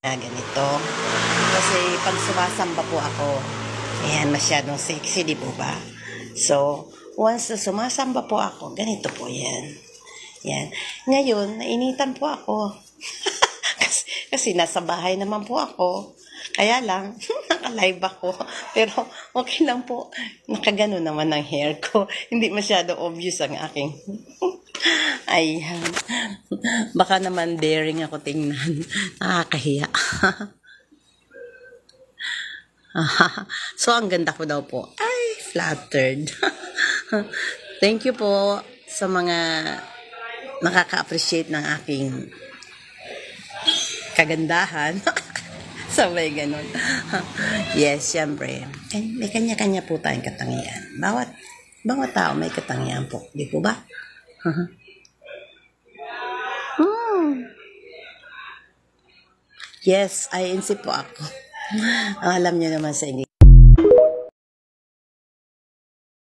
Ganito. Kasi pag sumasamba po ako, ayan, masyadong sexy, di po ba? So, once na sumasamba po ako, ganito po yan. Yan. Ngayon, nainitan po ako. kasi nasa bahay naman po ako. Kaya lang, naka-live ako. Pero okay lang po. Nakagano naman ang hair ko. Hindi masyado obvious ang aking. Ayan. Baka naman daring ako tingnan. Nakakahiya. So, ang ganda ko daw po. Ay, flattered. Thank you po sa mga nakaka-appreciate ng aking kagandahan. Sabay ganun. Yes, syempre. May kanya-kanya po tayong katangian. Bawat tao may katangian po. Di po ba? Yes, INC po ako. Alam niyo naman sa English.